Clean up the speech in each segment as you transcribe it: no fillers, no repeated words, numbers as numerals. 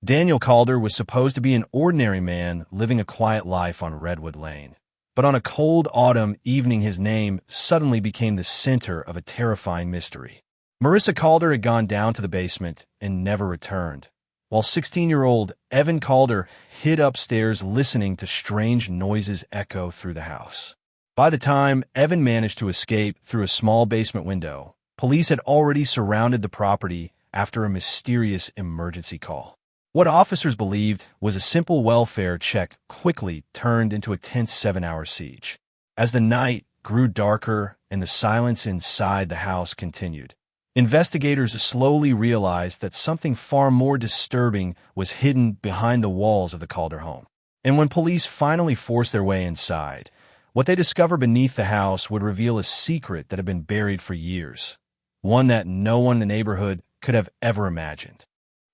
Daniel Calder was supposed to be an ordinary man living a quiet life on Redwood Lane. But on a cold autumn evening, his name suddenly became the center of a terrifying mystery. Marissa Calder had gone down to the basement and never returned, while 16-year-old Evan Calder hid upstairs listening to strange noises echo through the house. By the time Evan managed to escape through a small basement window, police had already surrounded the property after a mysterious emergency call. What officers believed was a simple welfare check quickly turned into a tense 7-hour siege. As the night grew darker and the silence inside the house continued, investigators slowly realized that something far more disturbing was hidden behind the walls of the Calder home. And when police finally forced their way inside, what they discovered beneath the house would reveal a secret that had been buried for years, one that no one in the neighborhood could have ever imagined.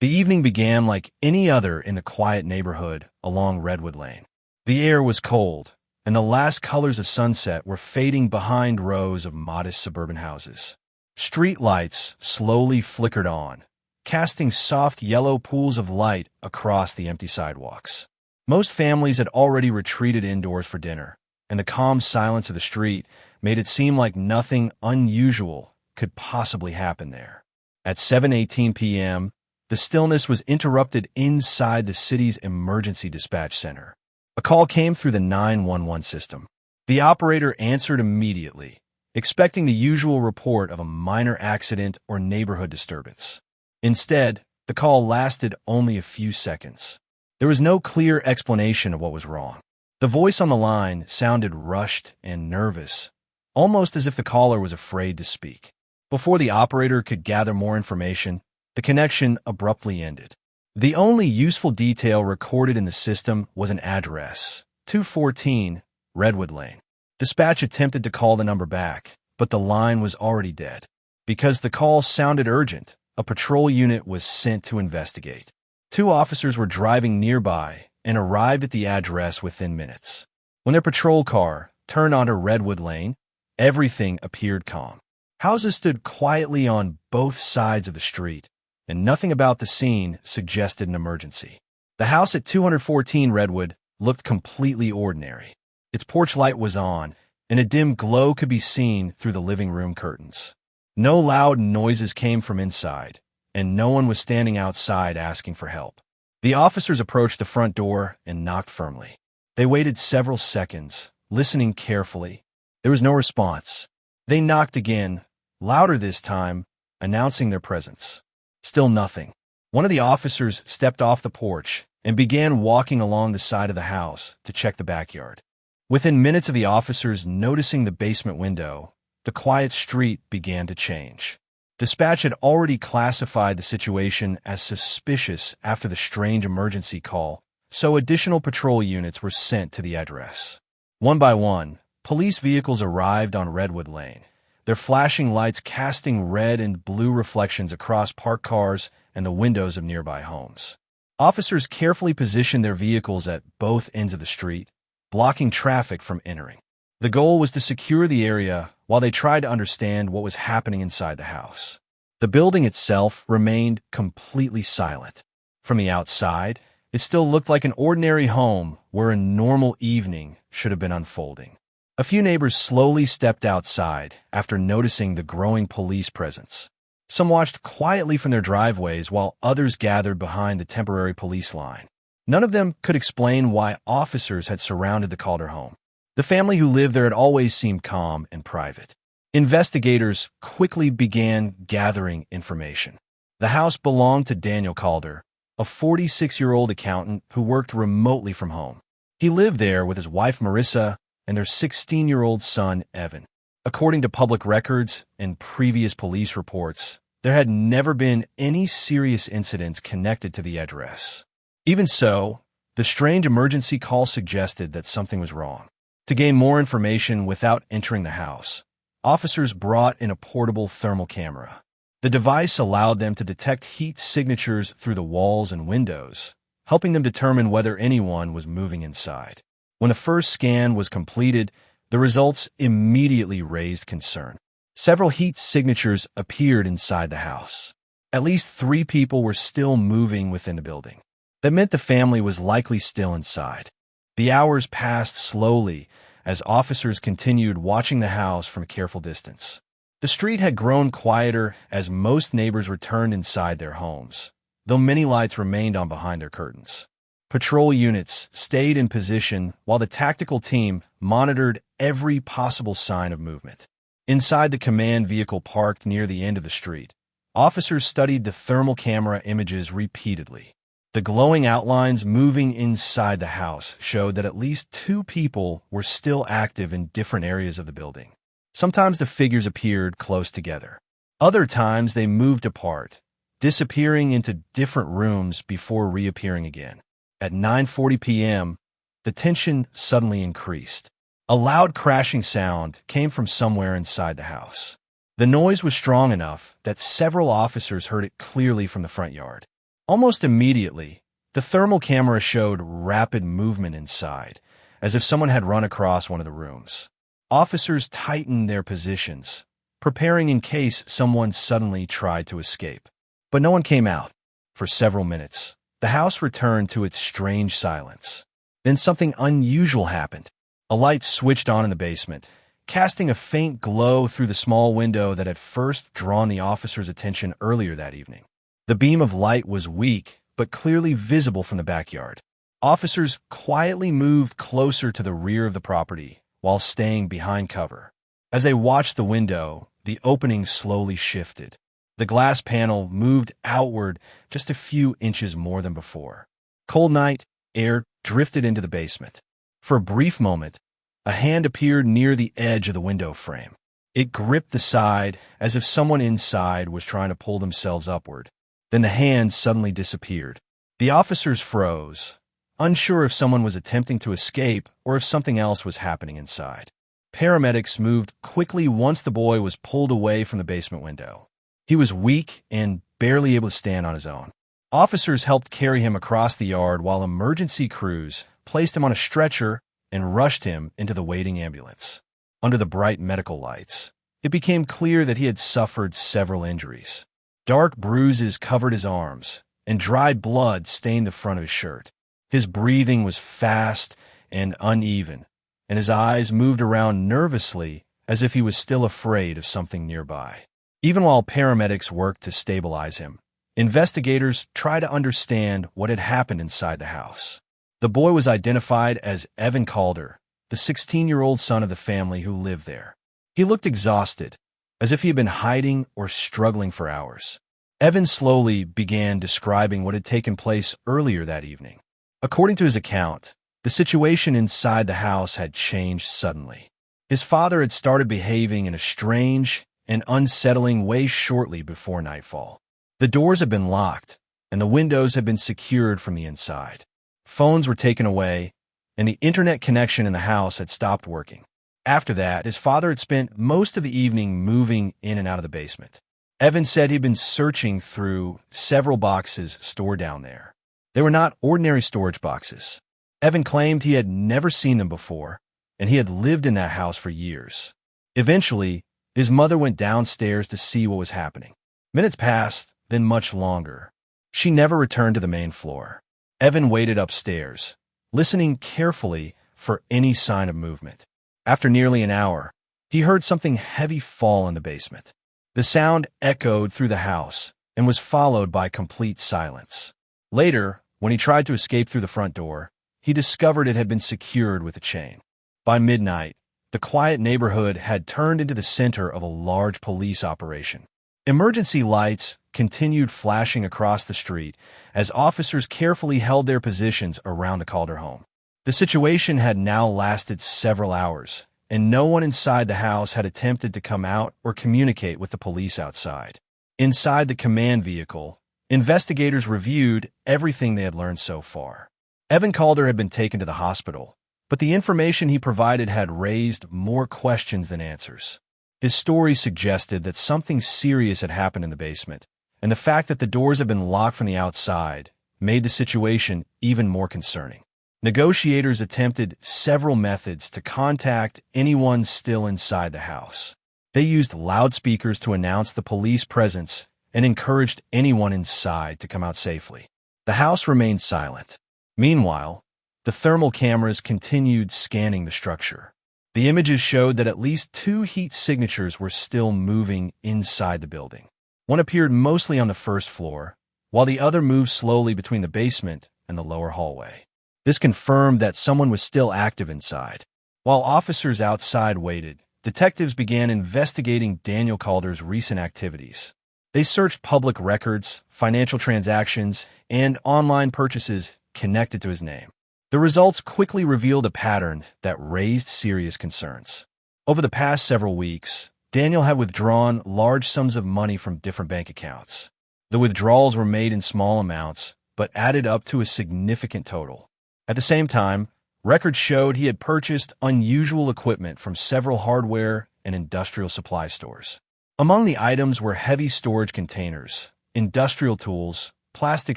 The evening began like any other in the quiet neighborhood along Redwood Lane. The air was cold, and the last colors of sunset were fading behind rows of modest suburban houses. Street lights slowly flickered on, casting soft yellow pools of light across the empty sidewalks. Most families had already retreated indoors for dinner, and the calm silence of the street made it seem like nothing unusual could possibly happen there. At 7:18 p.m., the stillness was interrupted inside the city's emergency dispatch center. A call came through the 911 system. The operator answered immediately, expecting the usual report of a minor accident or neighborhood disturbance. Instead, the call lasted only a few seconds. There was no clear explanation of what was wrong. The voice on the line sounded rushed and nervous, almost as if the caller was afraid to speak. Before the operator could gather more information, the connection abruptly ended. The only useful detail recorded in the system was an address, 214 Redwood Lane. Dispatch attempted to call the number back, but the line was already dead. Because the call sounded urgent, a patrol unit was sent to investigate. 2 officers were driving nearby and arrived at the address within minutes. When their patrol car turned onto Redwood Lane, everything appeared calm. Houses stood quietly on both sides of the street, and nothing about the scene suggested an emergency. The house at 214 Redwood looked completely ordinary. Its porch light was on, and a dim glow could be seen through the living room curtains. No loud noises came from inside, and no one was standing outside asking for help. The officers approached the front door and knocked firmly. They waited several seconds, listening carefully. There was no response. They knocked again, louder this time, announcing their presence. Still nothing. One of the officers stepped off the porch and began walking along the side of the house to check the backyard. Within minutes of the officers noticing the basement window, the quiet street began to change. Dispatch had already classified the situation as suspicious after the strange emergency call, so additional patrol units were sent to the address. One by one, police vehicles arrived on Redwood Lane, their flashing lights casting red and blue reflections across parked cars and the windows of nearby homes. Officers carefully positioned their vehicles at both ends of the street, blocking traffic from entering. The goal was to secure the area while they tried to understand what was happening inside the house. The building itself remained completely silent. From the outside, it still looked like an ordinary home where a normal evening should have been unfolding. A few neighbors slowly stepped outside after noticing the growing police presence. Some watched quietly from their driveways while others gathered behind the temporary police line. None of them could explain why officers had surrounded the Calder home. The family who lived there had always seemed calm and private. Investigators quickly began gathering information. The house belonged to Daniel Calder, a 46-year-old accountant who worked remotely from home. He lived there with his wife Marissa and their 16-year-old son Evan. According to public records and previous police reports, there had never been any serious incidents connected to the address. Even so, the strange emergency call suggested that something was wrong. To gain more information without entering the house, officers brought in a portable thermal camera. The device allowed them to detect heat signatures through the walls and windows, helping them determine whether anyone was moving inside. When the first scan was completed, the results immediately raised concern. Several heat signatures appeared inside the house. At least 3 people were still moving within the building. That meant the family was likely still inside. The hours passed slowly as officers continued watching the house from a careful distance. The street had grown quieter as most neighbors returned inside their homes, though many lights remained on behind their curtains. Patrol units stayed in position while the tactical team monitored every possible sign of movement. Inside the command vehicle parked near the end of the street, officers studied the thermal camera images repeatedly. The glowing outlines moving inside the house showed that at least 2 people were still active in different areas of the building. Sometimes the figures appeared close together. Other times they moved apart, disappearing into different rooms before reappearing again. At 9:40 p.m., the tension suddenly increased. A loud crashing sound came from somewhere inside the house. The noise was strong enough that several officers heard it clearly from the front yard. Almost immediately, the thermal camera showed rapid movement inside, as if someone had run across one of the rooms. Officers tightened their positions, preparing in case someone suddenly tried to escape. But no one came out. For several minutes, the house returned to its strange silence. Then something unusual happened. A light switched on in the basement, casting a faint glow through the small window that had first drawn the officers' attention earlier that evening. The beam of light was weak, but clearly visible from the backyard. Officers quietly moved closer to the rear of the property while staying behind cover. As they watched the window, the opening slowly shifted. The glass panel moved outward just a few inches more than before. Cold night air drifted into the basement. For a brief moment, a hand appeared near the edge of the window frame. It gripped the side as if someone inside was trying to pull themselves upward. Then the hand suddenly disappeared. The officers froze, unsure if someone was attempting to escape or if something else was happening inside. Paramedics moved quickly once the boy was pulled away from the basement window. He was weak and barely able to stand on his own. Officers helped carry him across the yard while emergency crews placed him on a stretcher and rushed him into the waiting ambulance. Under the bright medical lights, it became clear that he had suffered several injuries. Dark bruises covered his arms, and dried blood stained the front of his shirt. His breathing was fast and uneven, and his eyes moved around nervously as if he was still afraid of something nearby. Even while paramedics worked to stabilize him, investigators tried to understand what had happened inside the house. The boy was identified as Evan Calder, the 16-year-old son of the family who lived there. He looked exhausted, as if he had been hiding or struggling for hours. Evan slowly began describing what had taken place earlier that evening. According to his account, the situation inside the house had changed suddenly. His father had started behaving in a strange and unsettling way shortly before nightfall. The doors had been locked, and the windows had been secured from the inside. Phones were taken away, and the internet connection in the house had stopped working. After that, his father had spent most of the evening moving in and out of the basement. Evan said he'd been searching through several boxes stored down there. They were not ordinary storage boxes. Evan claimed he had never seen them before, and he had lived in that house for years. Eventually, his mother went downstairs to see what was happening. Minutes passed, then much longer. She never returned to the main floor. Evan waited upstairs, listening carefully for any sign of movement. After nearly an hour, he heard something heavy fall in the basement. The sound echoed through the house and was followed by complete silence. Later, when he tried to escape through the front door, he discovered it had been secured with a chain. By midnight, the quiet neighborhood had turned into the center of a large police operation. Emergency lights continued flashing across the street as officers carefully held their positions around the Calder home. The situation had now lasted several hours, and no one inside the house had attempted to come out or communicate with the police outside. Inside the command vehicle, investigators reviewed everything they had learned so far. Evan Calder had been taken to the hospital, but the information he provided had raised more questions than answers. His story suggested that something serious had happened in the basement, and the fact that the doors had been locked from the outside made the situation even more concerning. Negotiators attempted several methods to contact anyone still inside the house. They used loudspeakers to announce the police presence and encouraged anyone inside to come out safely. The house remained silent. Meanwhile, the thermal cameras continued scanning the structure. The images showed that at least 2 heat signatures were still moving inside the building. One appeared mostly on the first floor, while the other moved slowly between the basement and the lower hallway. This confirmed that someone was still active inside. While officers outside waited, detectives began investigating Daniel Calder's recent activities. They searched public records, financial transactions, and online purchases connected to his name. The results quickly revealed a pattern that raised serious concerns. Over the past several weeks, Daniel had withdrawn large sums of money from different bank accounts. The withdrawals were made in small amounts, but added up to a significant total. At the same time, records showed he had purchased unusual equipment from several hardware and industrial supply stores. Among the items were heavy storage containers, industrial tools, plastic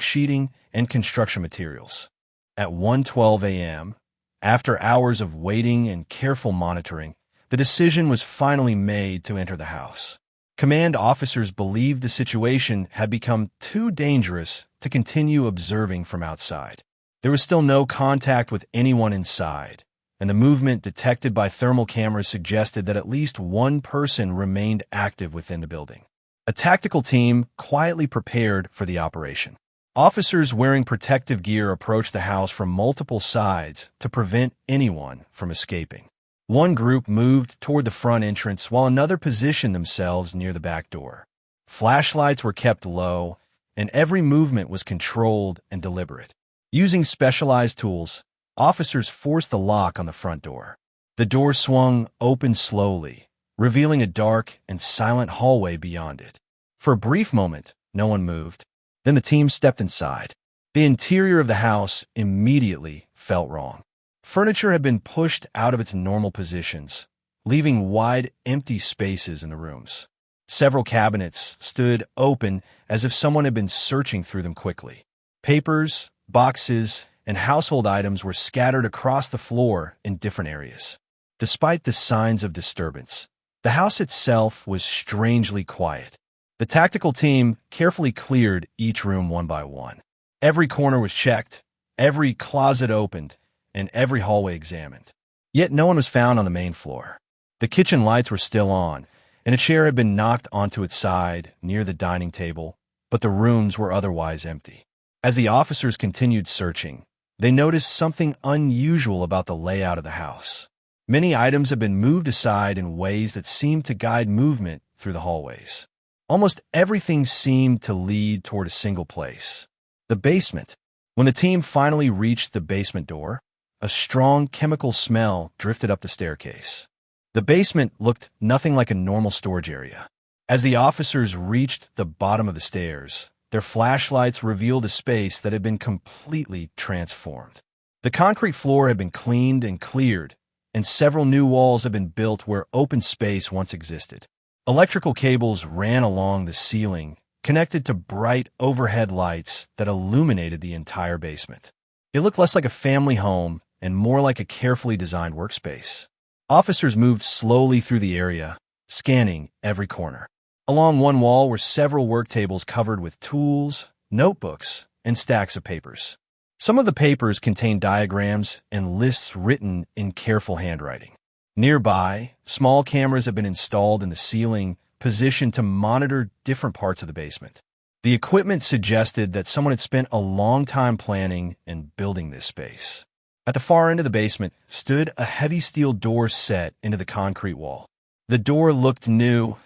sheeting, and construction materials. At 1:12 a.m., after hours of waiting and careful monitoring, the decision was finally made to enter the house. Command officers believed the situation had become too dangerous to continue observing from outside. There was still no contact with anyone inside, and the movement detected by thermal cameras suggested that at least one person remained active within the building. A tactical team quietly prepared for the operation. Officers wearing protective gear approached the house from multiple sides to prevent anyone from escaping. One group moved toward the front entrance while another positioned themselves near the back door. Flashlights were kept low, and every movement was controlled and deliberate. Using specialized tools, officers forced the lock on the front door. The door swung open slowly, revealing a dark and silent hallway beyond it. For a brief moment, no one moved. Then the team stepped inside. The interior of the house immediately felt wrong. Furniture had been pushed out of its normal positions, leaving wide, empty spaces in the rooms. Several cabinets stood open as if someone had been searching through them quickly. Papers, boxes, and household items were scattered across the floor in different areas. Despite the signs of disturbance, the house itself was strangely quiet. The tactical team carefully cleared each room one by one. Every corner was checked, every closet opened, and every hallway examined. Yet no one was found on the main floor. The kitchen lights were still on, and a chair had been knocked onto its side near the dining table, but the rooms were otherwise empty. As the officers continued searching, they noticed something unusual about the layout of the house. Many items had been moved aside in ways that seemed to guide movement through the hallways. Almost everything seemed to lead toward a single place: the basement. When the team finally reached the basement door, a strong chemical smell drifted up the staircase. The basement looked nothing like a normal storage area. As the officers reached the bottom of the stairs, their flashlights revealed a space that had been completely transformed. The concrete floor had been cleaned and cleared, and several new walls had been built where open space once existed. Electrical cables ran along the ceiling, connected to bright overhead lights that illuminated the entire basement. It looked less like a family home and more like a carefully designed workspace. Officers moved slowly through the area, scanning every corner. Along one wall were several work tables covered with tools, notebooks, and stacks of papers. Some of the papers contained diagrams and lists written in careful handwriting. Nearby, small cameras had been installed in the ceiling, positioned to monitor different parts of the basement. The equipment suggested that someone had spent a long time planning and building this space. At the far end of the basement stood a heavy steel door set into the concrete wall. The door looked new,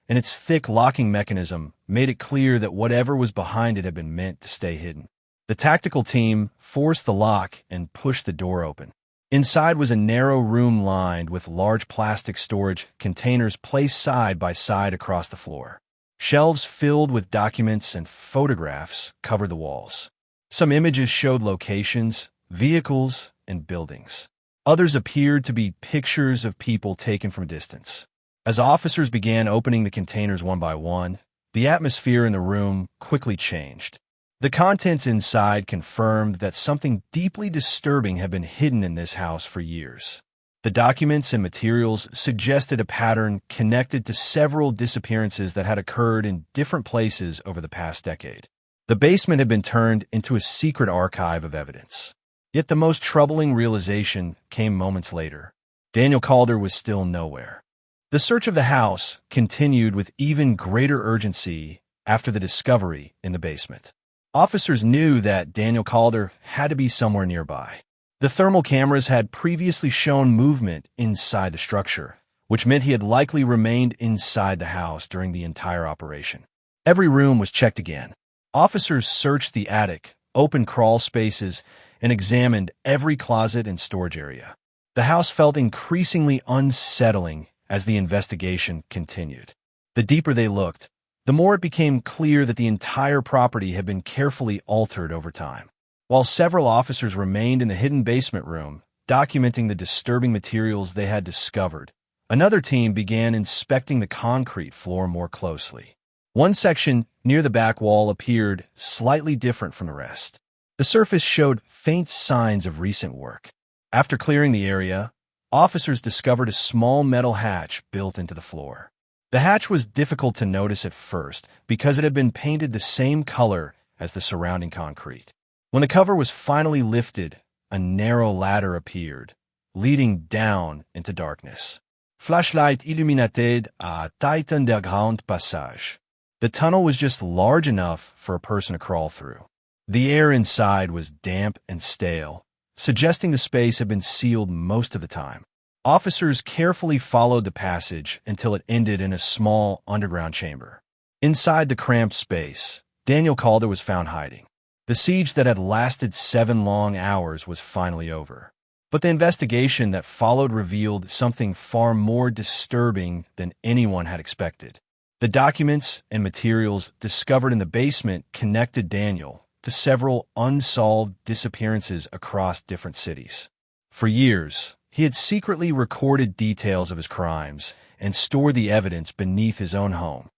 and its thick locking mechanism made it clear that whatever was behind it had been meant to stay hidden. The tactical team forced the lock and pushed the door open. Inside was a narrow room lined with large plastic storage containers placed side by side across the floor. Shelves filled with documents and photographs covered the walls. Some images showed locations, vehicles, and buildings. Others appeared to be pictures of people taken from a distance. As officers began opening the containers one by one, the atmosphere in the room quickly changed. The contents inside confirmed that something deeply disturbing had been hidden in this house for years. The documents and materials suggested a pattern connected to several disappearances that had occurred in different places over the past decade. The basement had been turned into a secret archive of evidence. Yet the most troubling realization came moments later. Daniel Calder was still nowhere. The search of the house continued with even greater urgency after the discovery in the basement. Officers knew that Daniel Calder had to be somewhere nearby. The thermal cameras had previously shown movement inside the structure, which meant he had likely remained inside the house during the entire operation. Every room was checked again. Officers searched the attic, opened crawl spaces, and examined every closet and storage area. The house felt increasingly unsettling as the investigation continued. The deeper they looked, the more it became clear that the entire property had been carefully altered over time. While several officers remained in the hidden basement room, documenting the disturbing materials they had discovered, another team began inspecting the concrete floor more closely. One section near the back wall appeared slightly different from the rest. The surface showed faint signs of recent work. After clearing the area, officers discovered a small metal hatch built into the floor. The hatch was difficult to notice at first because it had been painted the same color as the surrounding concrete. When the cover was finally lifted, a narrow ladder appeared, leading down into darkness. Flashlight illuminated à tête underground passage. The tunnel was just large enough for a person to crawl through. The air inside was damp and stale, suggesting the space had been sealed most of the time. Officers carefully followed the passage until it ended in a small underground chamber. Inside the cramped space, Daniel Calder was found hiding. The siege that had lasted 7 long hours was finally over. But the investigation that followed revealed something far more disturbing than anyone had expected. The documents and materials discovered in the basement connected Daniel to several unsolved disappearances across different cities. For years, he had secretly recorded details of his crimes and stored the evidence beneath his own home.